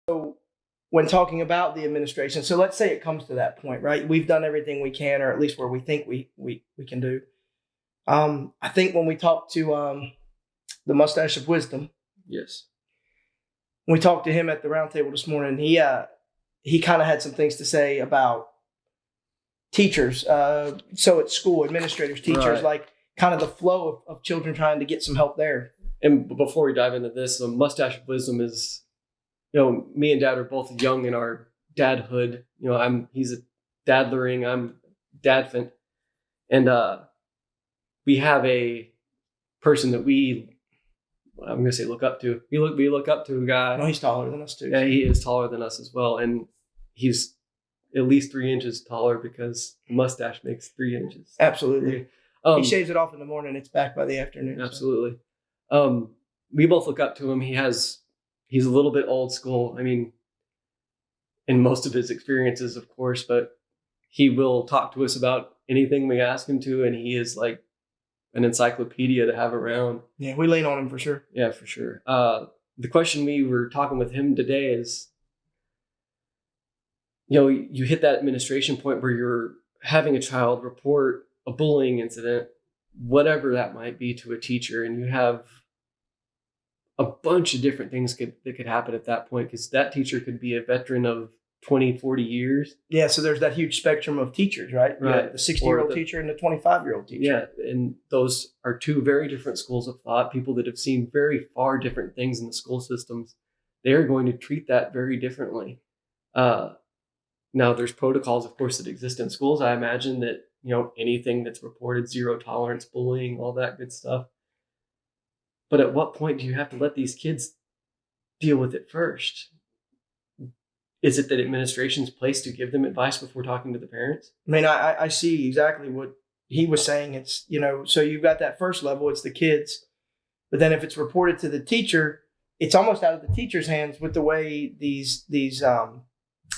So when talking about the administration, so let's say it comes to that point, right? We've done everything we can, or at least where we think we can do. I think when we talked to the Mustache of Wisdom, Yes. when we talked to him at the roundtable this morning, he kind of had some things to say about teachers. So at school, administrators, teachers, Right. like kind of the flow of children trying to get some help there. And before we dive into this, the Mustache of Wisdom is, me and Dad are both young in our dadhood. He's a dadlering, I'm dadfant. And we have a person that I'm going to say look up to. We look up to a guy. No, he's taller than us too. Yeah, he is taller than us as well. And he's at least 3 inches taller because the mustache makes 3 inches. Absolutely. He shaves it off in the morning. It's back by the afternoon. Absolutely. So. We both look up to him. He's a little bit old school. I mean, in most of his experiences, of course, but he will talk to us about anything we ask him to. And he is like an encyclopedia to have around. Yeah, we lean on him for sure. Yeah, for sure. The question we were talking with him today is, you hit that administration point where you're having a child report a bullying incident, whatever that might be, to a teacher, and you have a bunch of different things that could happen at that point, because that teacher could be a veteran of 20, 40 years. Yeah, so there's that huge spectrum of teachers, right? Right. The 60-year-old teacher and the 25-year-old teacher. Yeah, and those are two very different schools of thought, people that have seen very far different things in the school systems. They're going to treat that very differently. Now, there's protocols, of course, that exist in schools. I imagine that, anything that's reported, zero tolerance, bullying, all that good stuff. But at what point do you have to let these kids deal with it first? Is it that administration's place to give them advice before talking to the parents? I mean, I see exactly what he was saying. It's, so you've got that first level, it's the kids. But then if it's reported to the teacher, it's almost out of the teacher's hands with the way these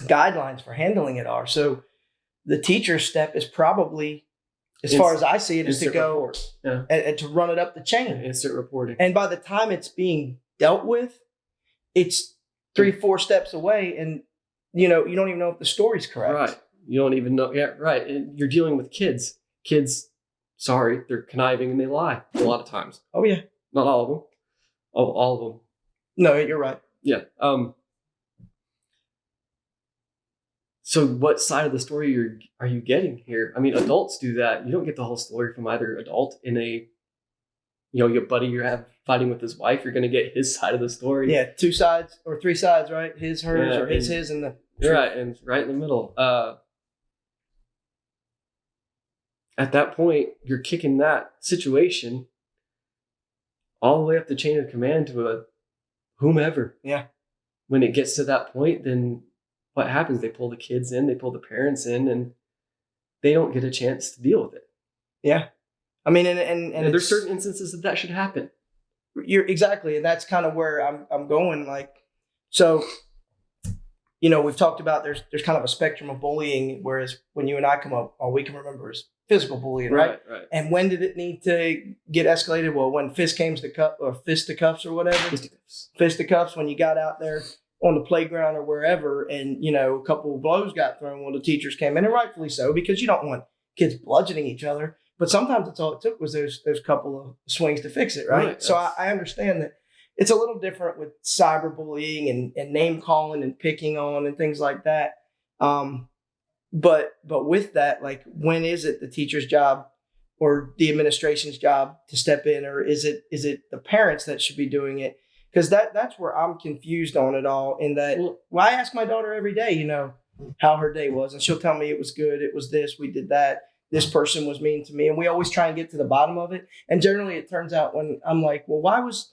guidelines for handling it are. So the teacher's step is probably, as far as I see it, is to go and to run it up the chain. Instant reporting. And by the time it's being dealt with, it's 3-4 steps away, and you don't even know if the story's correct. Right. You don't even know. Yeah, right. And you're dealing with kids. Kids, sorry, they're conniving and they lie a lot of times. Oh yeah. Not all of them. Oh, all of them. No, you're right. Yeah. So what side of the story are you getting here? I mean, adults do that. You don't get the whole story from either adult in a, your buddy you have fighting with his wife. You're going to get his side of the story. Yeah, 2 sides or 3 sides, right? His, hers, or his, and the... Right, and right in the middle. At that point, you're kicking that situation all the way up the chain of command to a whomever. Yeah. When it gets to that point, then what happens? They pull the kids in, they pull the parents in, and they don't get a chance to deal with it. Yeah. I mean, and there's certain instances that should happen. You're exactly. And that's kind of where I'm going. Like, so, we've talked about there's kind of a spectrum of bullying, whereas when you and I come up, all we can remember is physical bullying, right? Right. And when did it need to get escalated? Well, when fisticuffs or whatever. Fisticuffs, when you got out there on the playground or wherever, and a couple of blows got thrown when the teachers came in, and rightfully so, because you don't want kids bludgeoning each other. But sometimes that's all it took was those couple of swings to fix it, right? So I understand that it's a little different with cyberbullying and name calling and picking on and things like that. But with that, like, when is it the teacher's job or the administration's job to step in, or is it the parents that should be doing it? Because that's where I'm confused on it all. In that, I ask my daughter every day, how her day was, and she'll tell me it was good, it was this, we did that, this person was mean to me, and we always try and get to the bottom of it. And generally, it turns out when I'm like, well, why was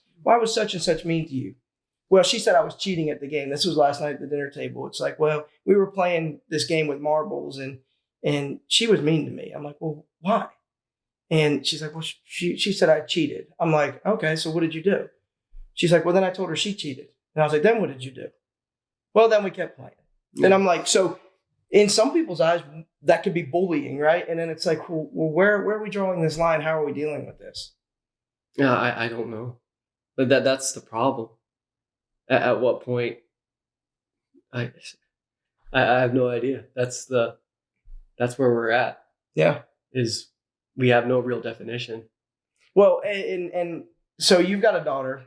such and such mean to you? Well, she said I was cheating at the game. This was last night at the dinner table. It's like, well, we were playing this game with marbles, and she was mean to me. I'm like, well, why? And she's like, well, she said I cheated. I'm like, okay, so what did you do? She's like, well, then I told her she cheated. And I was like, then what did you do? Well, then we kept playing. Yeah. And I'm like, so in some people's eyes, that could be bullying, right? And then it's like, well, where are we drawing this line? How are we dealing with this? Yeah, I don't know. But that's the problem. At what point I I have no idea. That's where we're at. Yeah. Is we have no real definition. Well, and so you've got a daughter,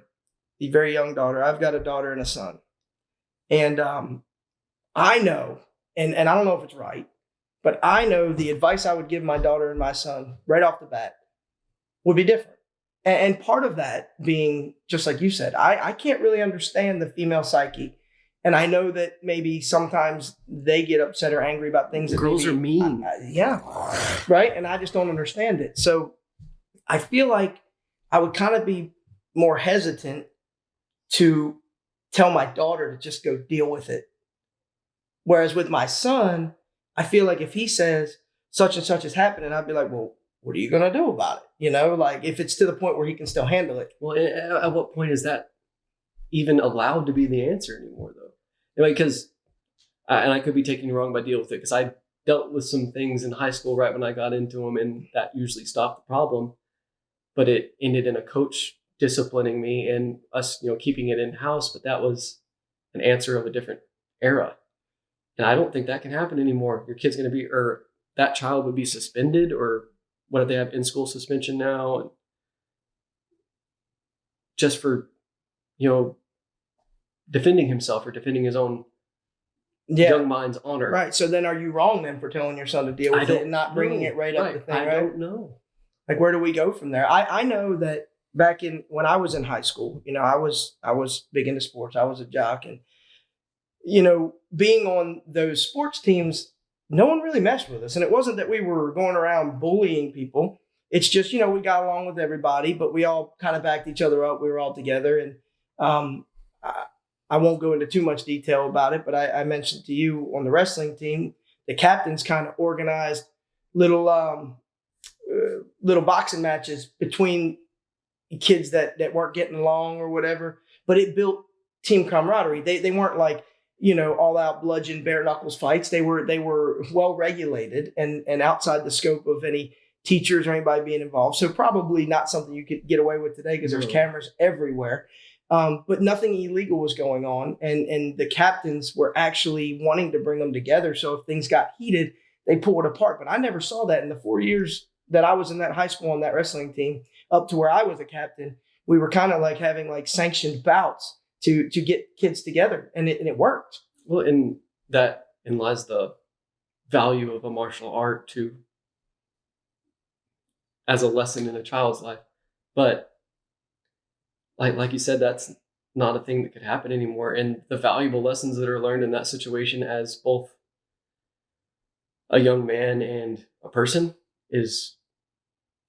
a very young daughter. I've got a daughter and a son. And I know, and I don't know if it's right, but I know the advice I would give my daughter and my son right off the bat would be different. And part of that being, just like you said, I can't really understand the female psyche. And I know that maybe sometimes they get upset or angry about things. That Girls are mean. Yeah. Right. And I just don't understand it. So I feel like I would kind of be more hesitant to tell my daughter to just go deal with it. Whereas with my son, I feel like if he says such and such is happening, I'd be like, well, what are you going to do about it? You know, like if it's to the point where he can still handle it. Well, at what point is that even allowed to be the answer anymore, though? Because, and I could be taking you wrong by deal with it, because I dealt with some things in high school right when I got into them, and that usually stopped the problem. But it ended in a coach disciplining me and us, keeping it in house. But that was an answer of a different era, and I don't think that can happen anymore. Your kid's going to be, or that child would be suspended, or what do they have in school suspension now? And just for, defending himself or defending his own young mind's honor. Right. So then are you wrong then for telling your son to deal with it and not bringing it right up the thing, right? I don't know. Like, where do we go from there? I know that back when I was in high school, I was big into sports. I was a jock, and, being on those sports teams, no one really messed with us. And it wasn't that we were going around bullying people. It's just, we got along with everybody, but we all kind of backed each other up. We were all together. And I won't go into too much detail about it, but I mentioned to you on the wrestling team, the captains kind of organized little boxing matches between kids that weren't getting along or whatever, but it built team camaraderie. They weren't like, all out bludgeon bare knuckles fights. They were well regulated and outside the scope of any teachers or anybody being involved. So probably not something you could get away with today because there's cameras everywhere. But nothing illegal was going on. And the captains were actually wanting to bring them together. So if things got heated, they pull it apart. But I never saw that in the 4 years that I was in that high school on that wrestling team up to where I was a captain. We were kind of like having like sanctioned bouts to get kids together. And it worked. Well, and that lies the value of a martial art too, as a lesson in a child's life. But like you said, that's not a thing that could happen anymore. And the valuable lessons that are learned in that situation as both a young man and a person is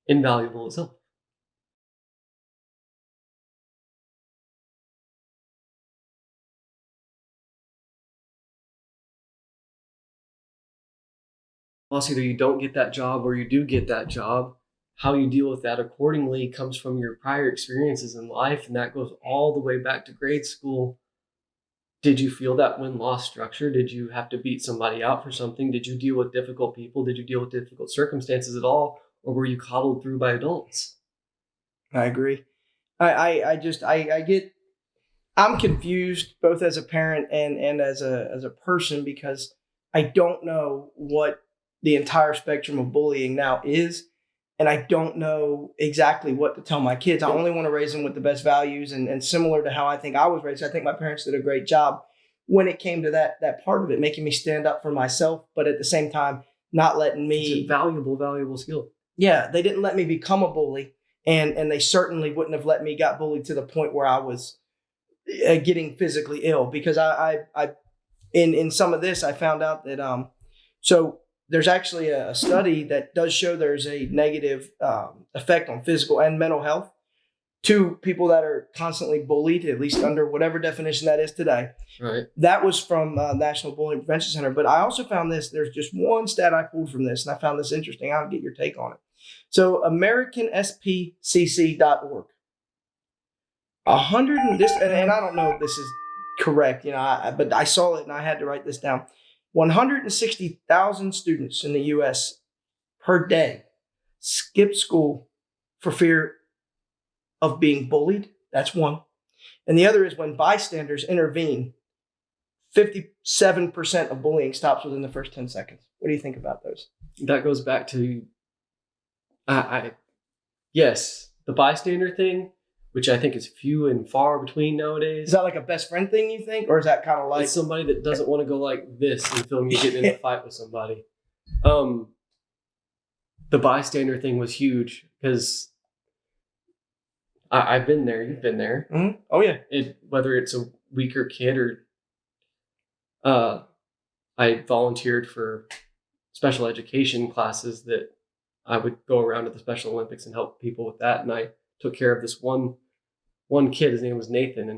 invaluable itself. Also, either you don't get that job or you do get that job. How you deal with that accordingly comes from your prior experiences in life, and that goes all the way back to grade school. Did you feel that win-loss structure? Did you have to beat somebody out for something? Did you deal with difficult people? Did you deal with difficult circumstances at all? Or were you coddled through by adults? I agree. I'm confused both as a parent and as a person, because I don't know what the entire spectrum of bullying now is. And I don't know exactly what to tell my kids. I only want to raise them with the best values and similar to how I think I was raised. I think my parents did a great job when it came to that part of it, making me stand up for myself, but at the same time, not letting me. It's a valuable skill. Yeah, they didn't let me become a bully, and they certainly wouldn't have let me get bullied to the point where I was getting physically ill. Because I in some of this, I found out that so there's actually a study that does show there's a negative effect on physical and mental health to people that are constantly bullied, at least under whatever definition that is today. Right. That was from National Bullying Prevention Center. But I also found this. There's just one stat I pulled from this, and I found this interesting. I'll get your take on it. So AmericanSPCC.org. And I don't know if this is correct, but I saw it and I had to write this down. 160,000 students in the U.S. per day skip school for fear of being bullied. That's one. And the other is when bystanders intervene, 57% of bullying stops within the first 10 seconds. What do you think about those? That goes back to, yes, the bystander thing, which I think is few and far between nowadays. Is that like a best friend thing, you think? Or is that kind of like... It's somebody that doesn't want to go like this and film you getting in a fight with somebody. The bystander thing was huge because I've been there. You've been there. Mm-hmm. Oh, yeah. Whether it's a weaker kid or... I volunteered for special education classes that I would go around to the Special Olympics and help people with that. And I took care of this one kid. His name was Nathan.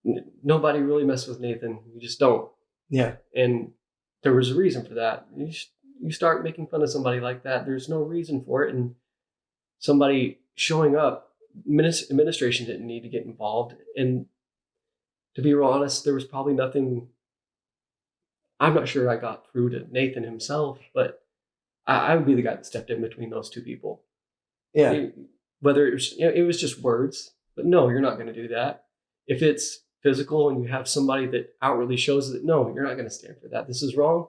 And nobody really messed with Nathan. You just don't. Yeah. And there was a reason for that. You start making fun of somebody like that, there's no reason for it. And somebody showing up, administration didn't need to get involved. And to be real honest, there was probably nothing. I'm not sure I got through to Nathan himself, but I would be the guy that stepped in between those two people. Yeah. Whether it was just words, but no, you're not going to do that. If it's physical and you have somebody that outwardly shows that, no, you're not going to stand for that. This is wrong.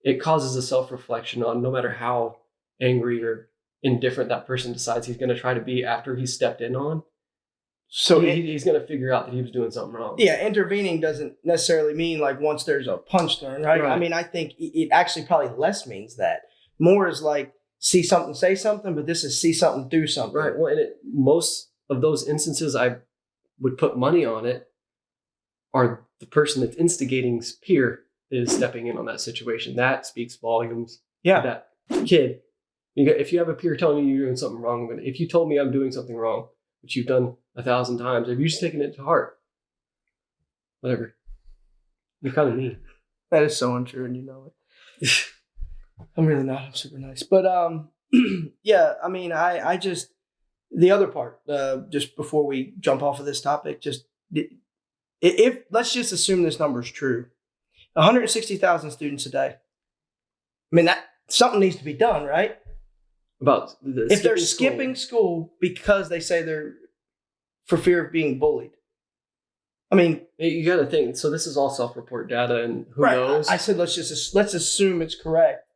It causes a self-reflection on no matter how angry or indifferent that person decides he's going to try to be after he's stepped in on. So he's going to figure out that he was doing something wrong. Yeah, intervening doesn't necessarily mean like once there's a punch thrown, right? I mean, I think it actually probably less means that. More is like see something, say something, but this is see something, do something. Right. Well, and most of those instances I would put money on it are the person that's instigating's peer is stepping in on that situation. That speaks volumes. Yeah. To that kid. If you have a peer telling you you're doing something wrong, but if you told me I'm doing something wrong, which you've done 1,000 times, have you just taken it to heart? Whatever. You're kind of mean. That is so untrue, and you know it. I'm really not. I'm super nice. But yeah, I mean, I just, the other part, just before we jump off of this topic, just if let's just assume this number is true, 160,000 students a day. I mean, that something needs to be done, right? About if they're skipping school because they say they're for fear of being bullied. I mean, you got to think. So this is all self-report data, and who knows? I said let's assume it's correct,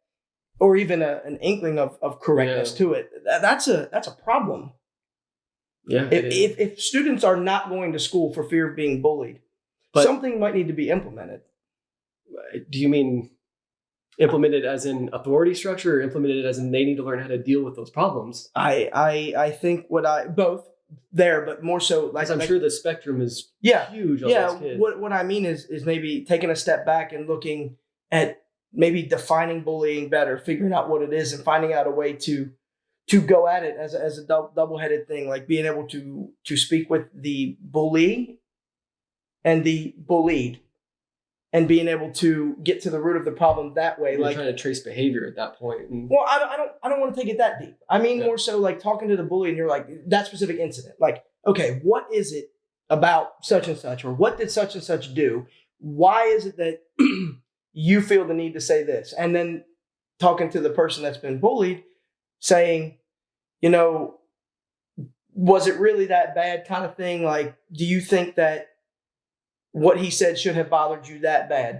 or even an inkling of correctness to it. That's a problem. Yeah. If students are not going to school for fear of being bullied, something might need to be implemented. Do you mean implemented as in authority structure, or implemented as in they need to learn how to deal with those problems? I think both there, but more so like I'm sure the spectrum is huge on those kids. What I mean is maybe taking a step back and looking at maybe defining bullying better, figuring out what it is, and finding out a way to go at it as a double-headed thing, like being able to speak with the bully and the bullied, and being able to get to the root of the problem that way. You're like trying to trace behavior at that point. Well, I don't want to take it that deep. I mean, more so like talking to the bully and you're like, that specific incident. Like, okay, what is it about such and such? Or what did such and such do? Why is it that you feel the need to say this? And then talking to the person that's been bullied, saying, was it really that bad kind of thing? Like, do you think that what he said should have bothered you that bad?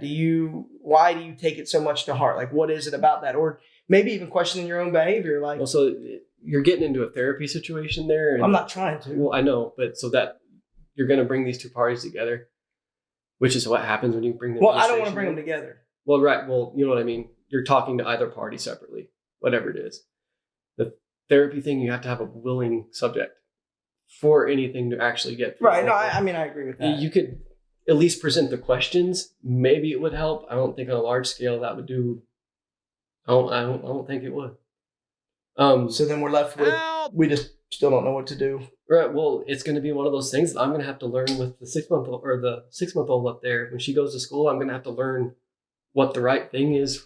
Why do you take it so much to heart? Like, what is it about that? Or maybe even questioning your own behavior. Like, well, so you're getting into a therapy situation there. And, I'm not trying to. Well, I know, but so that you're going to bring these two parties together, which is what happens when you bring them. Well, I don't want to bring them together. Well, right. Well, you know what I mean? You're talking to either party separately, whatever it is. The therapy thing, you have to have a willing subject for anything to actually get through. Right. No, I mean, I agree with that. You could at least present the questions. Maybe it would help. I don't think on a large scale that would do. I don't think it would. So then we're left with we just still don't know what to do. Right. Well, it's going to be one of those things that I'm going to have to learn with the 6-month-old up there. When she goes to school, I'm going to have to learn what the right thing is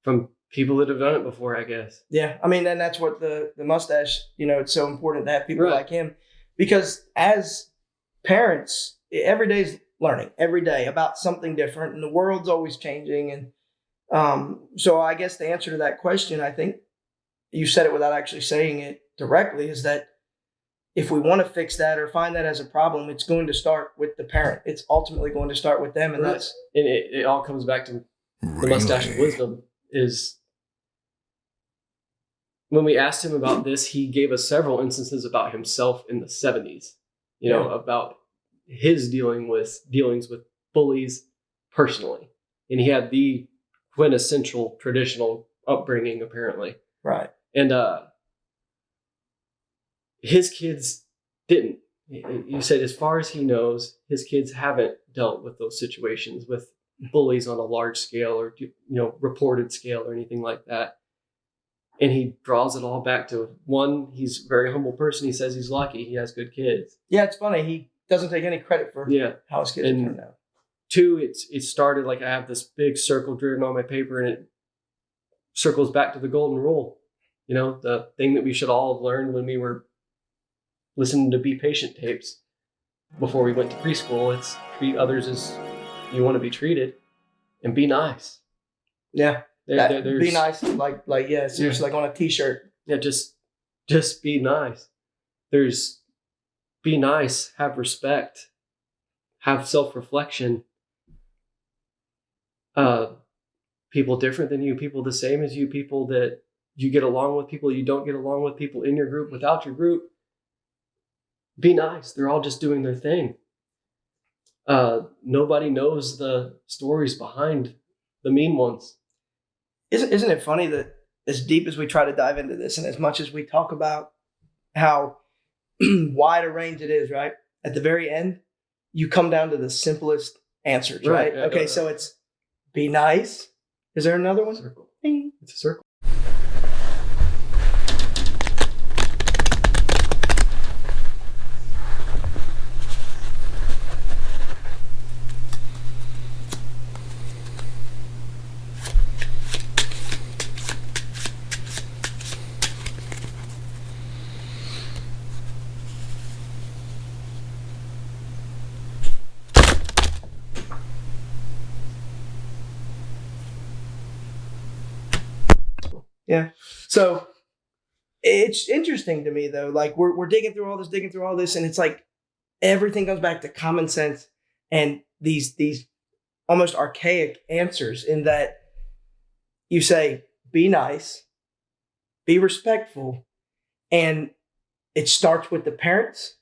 from people that have done it before, I guess. Yeah. I mean, and that's what the mustache, it's so important to have people like him, because as parents, every day's learning every day about something different, and the world's always changing. And so I guess the answer to that question, I think you said it without actually saying it directly, is that if we want to fix that or find that as a problem, it's going to start with the parent. It's ultimately going to start with them. And Right. that's, And it all comes back to the mustache of wisdom. Is when we asked him about this, he gave us several instances about himself in the 70s, about his dealings with bullies personally. And he had the quintessential traditional upbringing, apparently. right. And his kids didn't. You said, as far as he knows, his kids haven't dealt with those situations with bullies on a large scale or reported scale or anything like that. And he draws it all back to, one, he's a very humble person. He says he's lucky. He has good kids. Yeah, it's funny. He doesn't take any credit for how his kids have turned out. Two, it started like, I have this big circle driven on my paper, and it circles back to the golden rule. The thing that we should all have learned when we were listening to Be Patient tapes before we went to preschool. It's treat others as you want to be treated, and be nice. Yeah. Be nice, seriously, like on a t-shirt. Yeah, just be nice. Be nice, have respect, have self-reflection. People different than you, people the same as you, people that you get along with, people you don't get along with, people in your group, without your group. Be nice. They're all just doing their thing. Nobody knows the stories behind the mean ones. Isn't it funny that as deep as we try to dive into this, and as much as we talk about how wide a range it is, right? At the very end, you come down to the simplest answers, right? Okay, so it's be nice. Is there another one? Circle. Ding. It's a circle. Yeah. So it's interesting to me, though. Like we're digging through all this, and it's like everything comes back to common sense and these almost archaic answers, in that you say, be nice, be respectful, and it starts with the parents,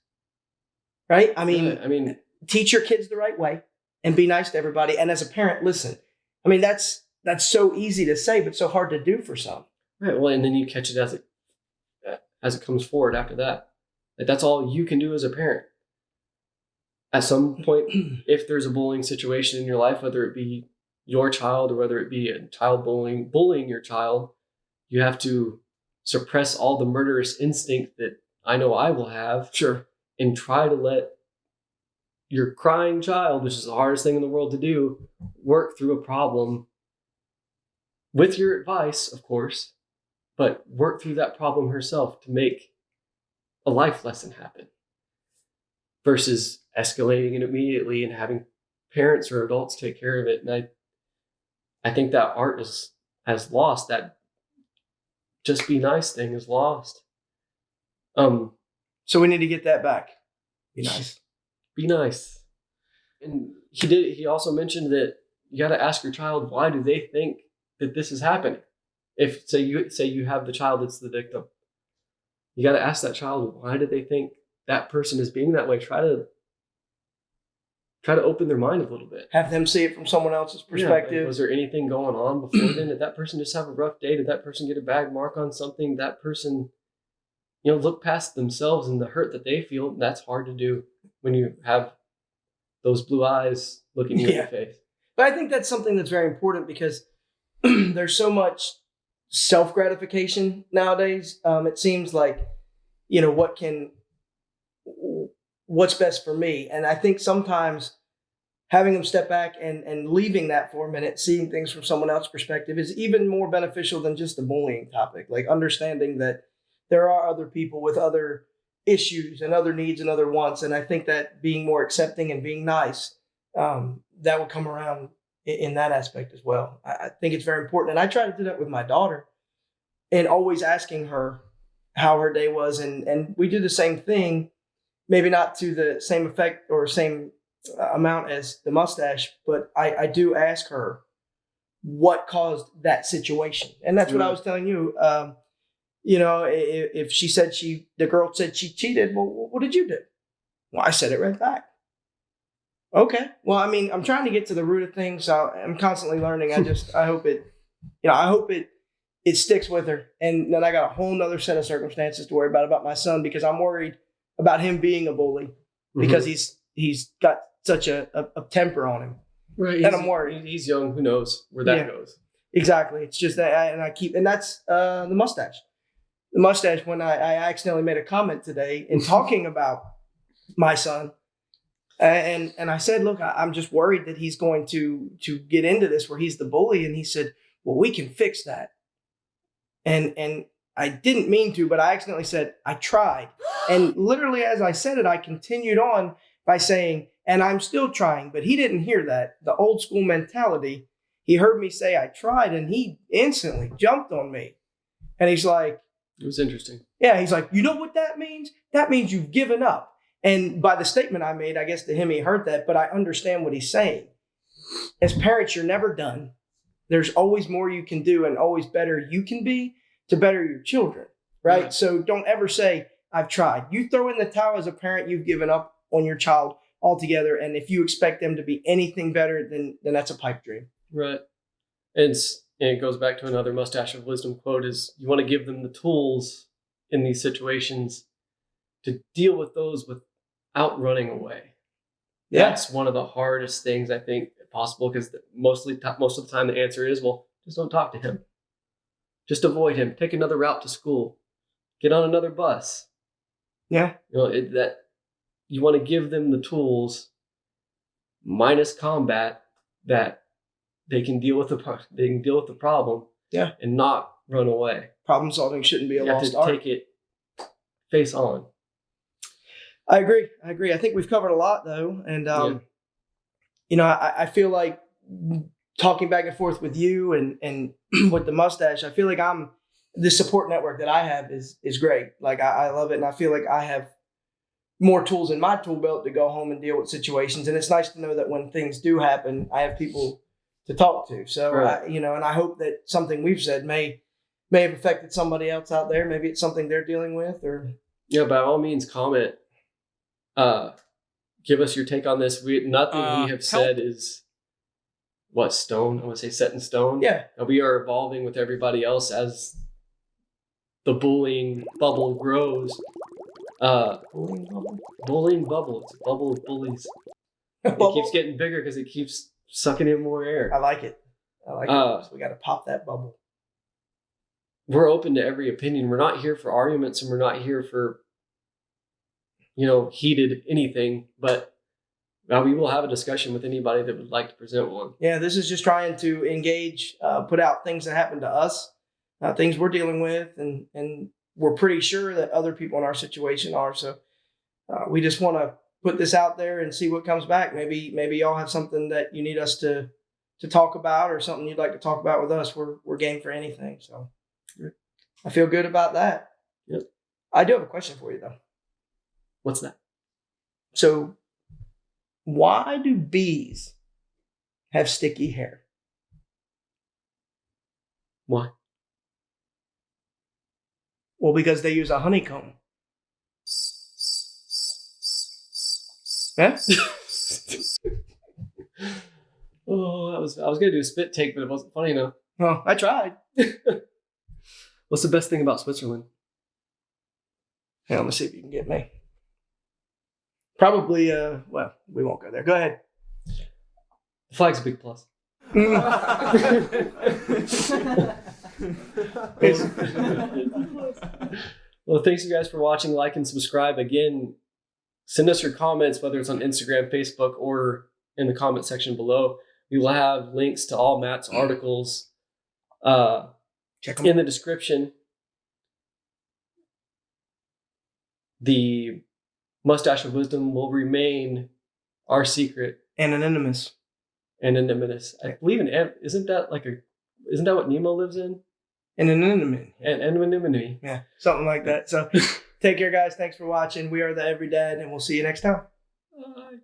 right? I mean, teach your kids the right way and be nice to everybody. And as a parent, listen. I mean, that's so easy to say, but so hard to do for some. Right. Well, and then you catch it as it comes forward after that. Like, that's all you can do as a parent. At some point, if there's a bullying situation in your life, whether it be your child or whether it be a child bullying your child, you have to suppress all the murderous instinct that I know I will have. Sure. And try to let your crying child, which is the hardest thing in the world to do, work through a problem with your advice, of course, but work through that problem herself to make a life lesson happen, versus escalating it immediately and having parents or adults take care of it. And I think that art has lost. That just be nice thing is lost. So we need to get that back. Be nice. Be nice. And he also mentioned that you got to ask your child, why do they think that this is happening? If say you have the child that's the victim, you got to ask that child, why did they think that person is being that way? Try to open their mind a little bit. Have them see it from someone else's perspective. Yeah, like, was there anything going on before then? Did that person just have a rough day? Did that person get a bad mark on something? That person, look past themselves and the hurt that they feel. That's hard to do when you have those blue eyes looking you in the face. But I think that's something that's very important, because there's so much self-gratification nowadays. It seems like, what's best for me. And I think sometimes having them step back and leaving that for a minute, seeing things from someone else's perspective, is even more beneficial than just the bullying topic. Like understanding that there are other people with other issues and other needs and other wants. And I think that being more accepting and being nice, that will come around in that aspect as well. I think it's very important. And I try to do that with my daughter, and always asking her, how her day was, and we do the same thing, maybe not to the same effect or same amount as the mustache, but I do ask her what caused that situation, and that's what I was telling you. If she said the girl said she cheated, well, what did you do? Well, I said it right back. Okay. Well, I mean, I'm trying to get to the root of things. So I'm constantly learning. I hope it sticks with her. And then I got a whole nother set of circumstances to worry about my son, because I'm worried about him being a bully because he's got such a temper on him. Right. And I'm worried. He's young. Who knows where that goes? Exactly. It's just that, and that's the mustache. The mustache, when I accidentally made a comment today in talking about my son, and I said, look, I'm just worried that he's going to get into this where he's the bully. And he said, well, we can fix that. And I didn't mean to, but I accidentally said, I tried. And literally as I said it, I continued on by saying, and I'm still trying. But he didn't hear that. The old school mentality. He heard me say I tried, and he instantly jumped on me. And he's like, it was interesting. Yeah, he's like, you know what that means? That means you've given up. And by the statement I made, I guess to him, he heard that, but I understand what he's saying. As parents, you're never done. There's always more you can do and always better you can be to better your children, right? Yeah. So don't ever say, I've tried. You throw in the towel as a parent, you've given up on your child altogether. And if you expect them to be anything better, then that's a pipe dream. Right. And it goes back to another mustache of wisdom quote is you want to give them the tools in these situations to deal with those without running away. Yeah. That's one of the hardest things I think possible, because most of the time the answer is, well, just don't talk to him. Just avoid him. Take another route to school. Get on another bus. Yeah. That you want to give them the tools minus combat that they can deal with the problem. Yeah. And not run away. Problem solving shouldn't be a lost art. You have to take it face on. I agree. I think we've covered a lot, though. And, I feel like talking back and forth with you and with the mustache, I feel like the support network that I have is great. Like, I love it. And I feel like I have more tools in my tool belt to go home and deal with situations. And it's nice to know that when things do happen, I have people to talk to. So, right. And I hope that something we've said may have affected somebody else out there. Maybe it's something they're dealing with, or. Yeah, by all means, comment. Give us your take on this. Nothing we have said is stone. I want to say set in stone. Yeah. We are evolving with everybody else as the bullying bubble grows. Bullying bubble. It's a bubble of bullies. It keeps getting bigger because it keeps sucking in more air. I like it. So we got to pop that bubble. We're open to every opinion. We're not here for arguments, and we're not here for heated anything, but we will have a discussion with anybody that would like to present one. Yeah, this is just trying to engage, put out things that happen to us, things we're dealing with, and we're pretty sure that other people in our situation are. So we just want to put this out there and see what comes back. Maybe y'all have something that you need us to talk about, or something you'd like to talk about with us. We're game for anything. So I feel good about that. Yep. I do have a question for you, though. What's that? So why do bees have sticky hair? Why? Well, because they use a honeycomb. Yeah? Oh, I was gonna do a spit take, but it wasn't funny enough. Well, I tried. What's the best thing about Switzerland? Hang on, let's see if you can get me. Probably, well, we won't go there. Go ahead. The flag's a big plus. Well, thanks you guys for watching. Like and subscribe. Again, send us your comments, whether it's on Instagram, Facebook, or in the comment section below. We will have links to all Matt's articles Check them in the description. The Mustache of Wisdom will remain our secret. Anonymous. I believe isn't that what Nemo lives in? and an enemy. And anonymity. Yeah, something like that. So take care, guys. Thanks for watching. We are the Every Dad, and we'll see you next time. Bye.